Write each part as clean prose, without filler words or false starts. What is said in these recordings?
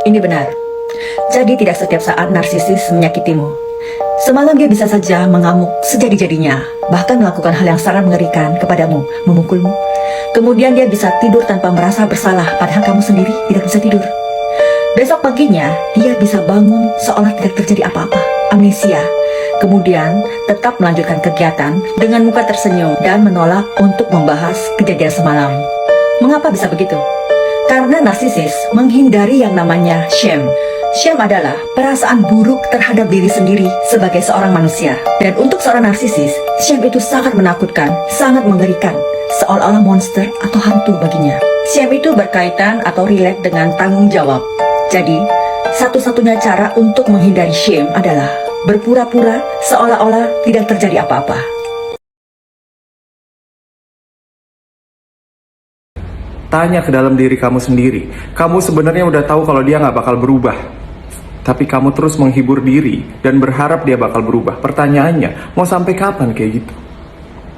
Ini benar. Jadi tidak setiap saat narsisis menyakitimu. Semalam dia bisa saja mengamuk sejadi-jadinya, bahkan melakukan hal yang sangat mengerikan kepadamu, memukulmu. Kemudian dia bisa tidur tanpa merasa bersalah, padahal kamu sendiri tidak bisa tidur. Besok paginya, dia bisa bangun seolah tidak terjadi apa-apa, amnesia. Kemudian tetap melanjutkan kegiatan dengan muka tersenyum dan menolak untuk membahas kejadian semalam. Mengapa bisa begitu? Karena narsisis menghindari yang namanya shame. Shame adalah perasaan buruk terhadap diri sendiri sebagai seorang manusia. Dan untuk seorang narsisis, shame itu sangat menakutkan, sangat mengerikan, seolah-olah monster atau hantu baginya. Shame itu berkaitan atau relate dengan tanggung jawab. Jadi, satu-satunya cara untuk menghindari shame adalah berpura-pura seolah-olah tidak terjadi apa-apa. Tanya ke dalam diri kamu sendiri. Kamu sebenarnya udah tahu kalau dia nggak bakal berubah. Tapi kamu terus menghibur diri dan berharap dia bakal berubah. Pertanyaannya, mau sampai kapan kayak gitu?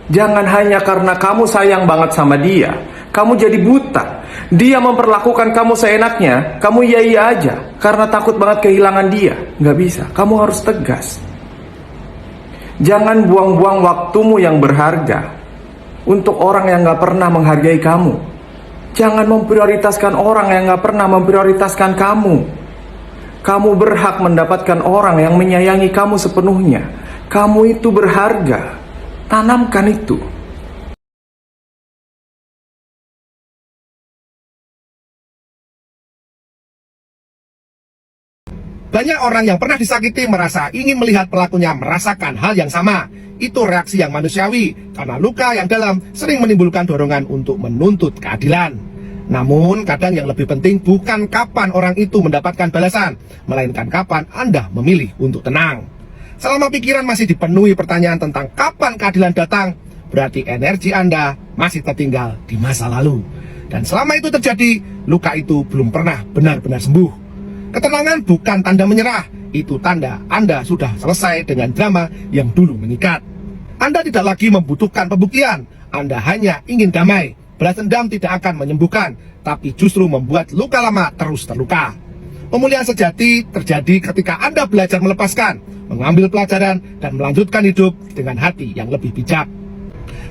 Jangan hanya karena kamu sayang banget sama dia, kamu jadi buta. Dia memperlakukan kamu seenaknya, kamu iya-iya aja. Karena takut banget kehilangan dia. Nggak bisa, kamu harus tegas. Jangan buang-buang waktumu yang berharga untuk orang yang nggak pernah menghargai kamu. Jangan memprioritaskan orang yang gak pernah memprioritaskan kamu. Kamu berhak mendapatkan orang yang menyayangi kamu sepenuhnya. Kamu itu berharga. Tanamkan itu. Banyak orang yang pernah disakiti merasa ingin melihat pelakunya merasakan hal yang sama. Itu reaksi yang manusiawi, karena luka yang dalam sering menimbulkan dorongan untuk menuntut keadilan. Namun, kadang yang lebih penting bukan kapan orang itu mendapatkan balasan, melainkan kapan Anda memilih untuk tenang. Selama pikiran masih dipenuhi pertanyaan tentang kapan keadilan datang, berarti energi Anda masih tertinggal di masa lalu. Dan selama itu terjadi, luka itu belum pernah benar-benar sembuh. Ketenangan bukan tanda menyerah, itu tanda Anda sudah selesai dengan drama yang dulu mengikat. Anda tidak lagi membutuhkan pembuktian, Anda hanya ingin damai. Balas dendam tidak akan menyembuhkan, tapi justru membuat luka lama terus terluka. Pemulihan sejati terjadi ketika Anda belajar melepaskan, mengambil pelajaran, dan melanjutkan hidup dengan hati yang lebih bijak.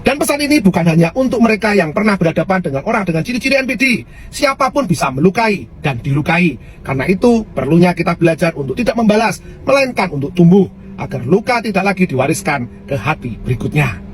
Dan pesan ini bukan hanya untuk mereka yang pernah berhadapan dengan orang dengan ciri-ciri NPD. Siapapun bisa melukai dan dilukai. Karena itu, perlunya kita belajar untuk tidak membalas, melainkan untuk tumbuh, agar luka tidak lagi diwariskan ke hati berikutnya.